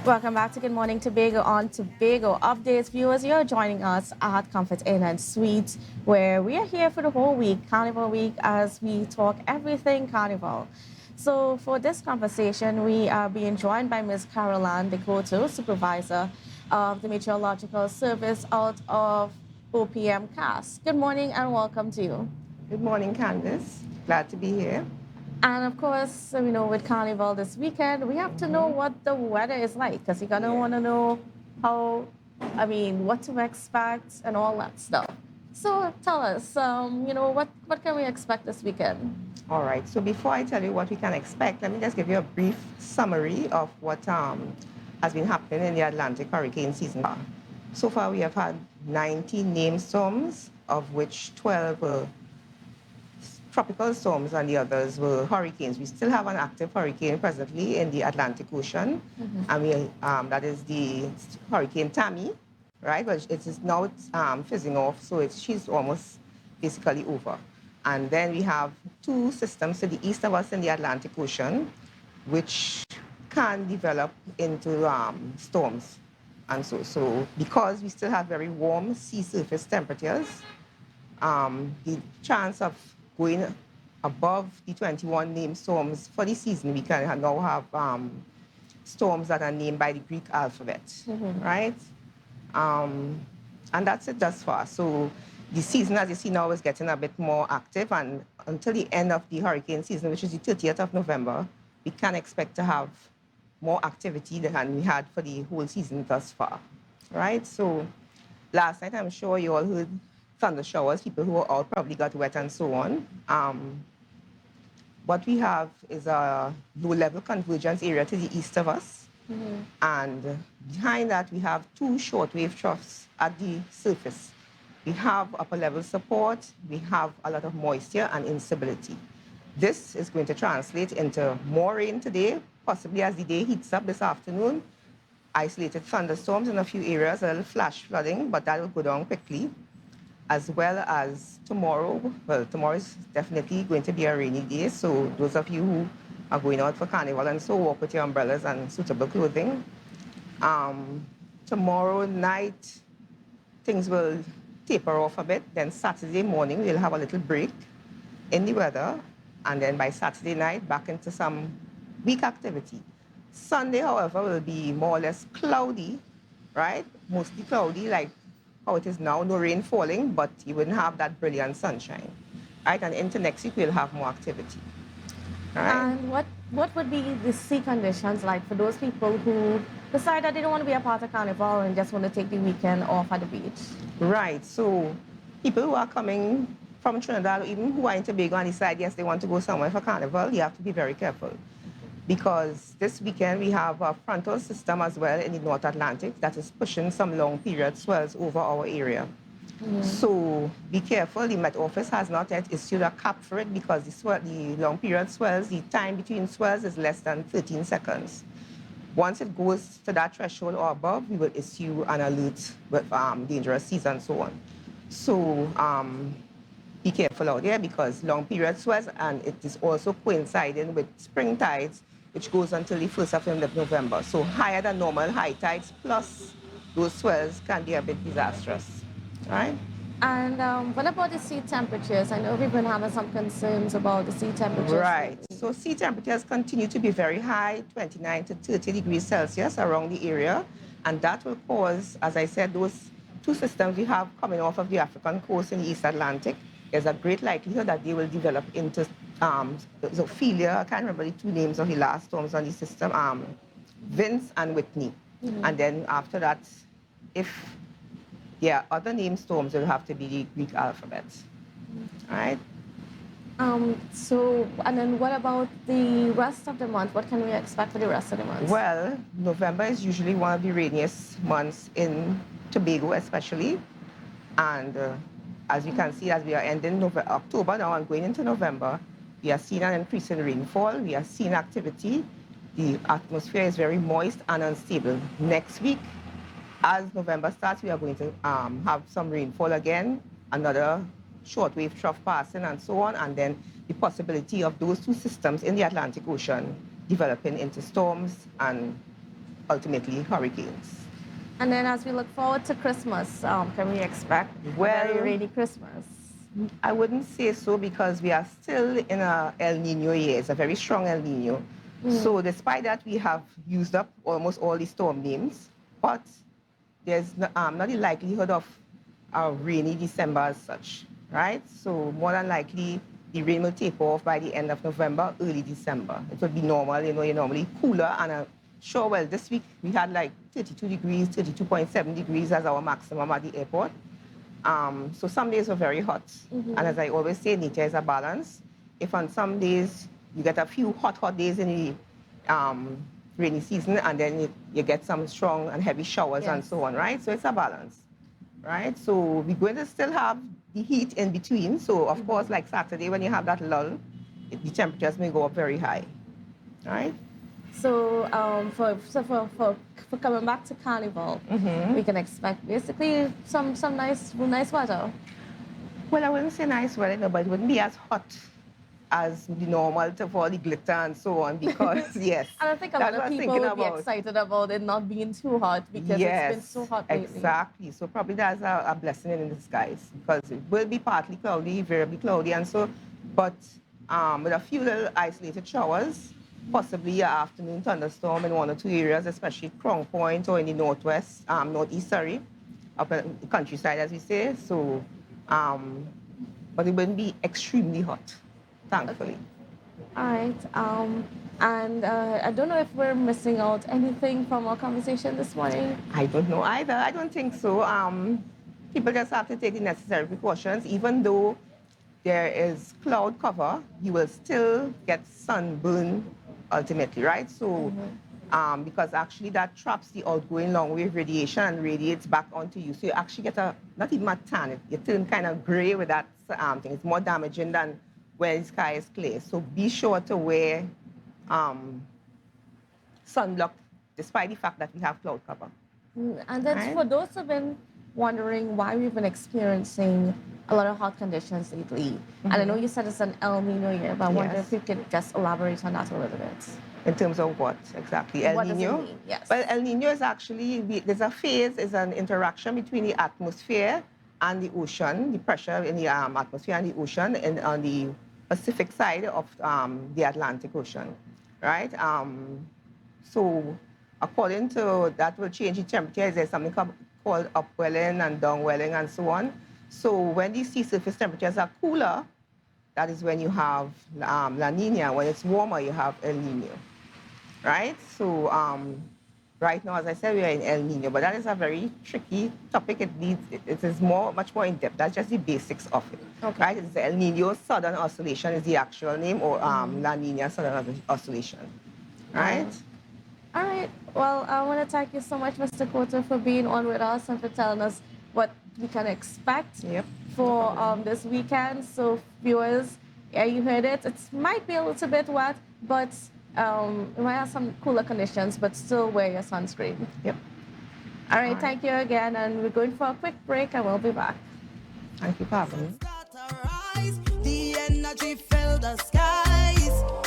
Welcome back to Good Morning Tobago on Tobago Updates. Viewers, you're joining us at Comfort Inn and Suites, where we are here for the whole week, Carnival Week, as we talk everything Carnival. So for this conversation, we are being joined by Ms. Carolyn De Coteau, Supervisor of the Meteorological Service out of OPM CAS. Good morning and welcome to you. Good morning, Kandace. Glad to be here. And of course, with Carnival this weekend, we have to know what the weather is like because you're gonna want to know what to expect and all that stuff. So tell us, what can we expect this weekend? All right. So before I tell you what we can expect, let me just give you a brief summary of what has been happening in the Atlantic hurricane season. So far, we have had 19 named storms, of which 12 were tropical storms and the others were hurricanes. We still have an active hurricane presently in the Atlantic Ocean, and that is the Hurricane Tammy, right? But it is now fizzing off, so she's almost basically over. And then we have two systems to the east of us in the Atlantic Ocean, which can develop into storms. And so because we still have very warm sea surface temperatures, the chance of going above the 21 named storms for the season, we can now have storms that are named by the Greek alphabet, right? And that's it thus far. So the season, as you see now, is getting a bit more active, and until the end of the hurricane season, which is the 30th of November, we can expect to have more activity than we had for the whole season thus far, right? So last night, I'm sure you all heard thunder showers. People who were out probably got wet and so on. What we have is a low-level convergence area to the east of us. And behind that, we have two shortwave troughs at the surface. We have upper-level support. We have a lot of moisture and instability. This is going to translate into more rain today, possibly as the day heats up this afternoon. Isolated thunderstorms in a few areas, a little flash flooding, but that will go down quickly. As well as tomorrow. Well, tomorrow is definitely going to be a rainy day, so those of you who are going out for Carnival and so, walk with your umbrellas and suitable clothing. Tomorrow night, things will taper off a bit. Then Saturday morning, we'll have a little break in the weather. And then by Saturday night, back into some weak activity. Sunday, however, will be more or less cloudy, right? Mostly cloudy, like how it is now, no rain falling, but you wouldn't have that brilliant sunshine, right? And into next week, we'll have more activity, right? And what would be the sea conditions like for those people who decide that they don't want to be a part of Carnival and just want to take the weekend off at the beach? Right, so people who are coming from Trinidad, or even who are in Tobago and decide, yes, they want to go somewhere for Carnival, you have to be very careful. Because this weekend we have a frontal system as well in the North Atlantic that is pushing some long period swells over our area. So be careful. The Met Office has not yet issued a cap for it because the long period swells, the time between swells is less than 13 seconds. Once it goes to that threshold or above, we will issue an alert with dangerous seas and so on. So be careful out there because long period swells, and it is also coinciding with spring tides, which goes until the 1st of November. So higher than normal high tides plus those swells can be a bit disastrous, right? And what about the sea temperatures? I know we've been having some concerns about the sea temperatures. Right. So sea temperatures continue to be very high, 29 to 30 degrees Celsius around the area. And that will cause, as I said, those two systems we have coming off of the African coast in the East Atlantic, there's a great likelihood that they will develop into Ophelia. I can't remember the two names of the last storms on the system, Vince and Whitney. And then after that, if there are other named storms, will have to be the Greek alphabet, right? And then what about the rest of the month? What can we expect for the rest of the month? Well, November is usually one of the rainiest months in Tobago, especially. And as you can see, as we are ending October now and going into November, we are seeing an increase in rainfall. We are seeing activity. The atmosphere is very moist and unstable. Next week, as November starts, we are going to have some rainfall again, another shortwave trough passing and so on, and then the possibility of those two systems in the Atlantic Ocean developing into storms and ultimately hurricanes. And then as we look forward to Christmas, can we expect a very Well, rainy Christmas? I wouldn't say so because we are still in a El Nino year. It's a very strong El Nino. So despite that, we have used up almost all the storm names, but there's not the likelihood of a rainy December as such, right? So more than likely, the rain will taper off by the end of November, early December. It will be normal, you're normally cooler. And sure, well, this week we had like 32 degrees, 32.7 degrees as our maximum at the airport. So some days were very hot. And as I always say, nature is a balance. If on some days you get a few hot days in the rainy season, and then you get some strong and heavy showers and so on, right? So it's a balance, right? So we're going to still have the heat in between. So of course, like Saturday, when you have that lull, the temperatures may go up very high, right? So for coming back to Carnival, we can expect basically some nice weather. Well, I wouldn't say nice weather, no, but it wouldn't be as hot as the normal for all the glitter and so on, because yes. And I think a lot of people would be excited about it not being too hot because it's been so hot lately. Exactly. So probably that's a blessing in disguise, because it will be partly cloudy, variably cloudy, and so, but with a few little isolated showers, possibly an afternoon thunderstorm in one or two areas, especially Crown Point or in the northwest, northeast, sorry, up in the countryside, as we say. So, but it wouldn't be extremely hot, thankfully. Okay. All right. And I don't know if we're missing out anything from our conversation this morning. I don't know either. I don't think so. People just have to take the necessary precautions. Even though there is cloud cover, you will still get sunburn ultimately, right? So, because actually that traps the outgoing long wave radiation and radiates back onto you. So you actually get not even a tan, you turn kind of gray with that thing. It's more damaging than when the sky is clear. So be sure to wear sunblock, despite the fact that we have cloud cover. And that's for those who've been wondering why we've been experiencing a lot of hot conditions lately. And I know you said it's an El Nino year, but I wonder if you could just elaborate on that a little bit. In terms of what exactly? El Nino? What does it mean? Yes. Well, El Nino is actually, there's a phase, is an interaction between the atmosphere and the ocean, the pressure in the atmosphere and the ocean on the Pacific side of the Atlantic Ocean, right? So according to that will change the temperature. There's something called upwelling and downwelling and so on. So when the sea surface temperatures are cooler, that is when you have La Nina. When it's warmer, you have El Nino, right? So right now, as I said, we are in El Nino, but that is a very tricky topic. It is much more in depth. That's just the basics of it, right? It's the El Nino Southern Oscillation is the actual name, or La Nina Southern Oscillation, right? All right. Well, I want to thank you so much, Mr. Coteau, for being on with us and for telling us what we can expect for this weekend. So viewers, yeah, you heard it. It might be a little bit wet, but we might have some cooler conditions, but still wear your sunscreen. Yep. All right, thank you again, and we're going for a quick break, and we'll be back. Thank you for having me. The energy filled the skies.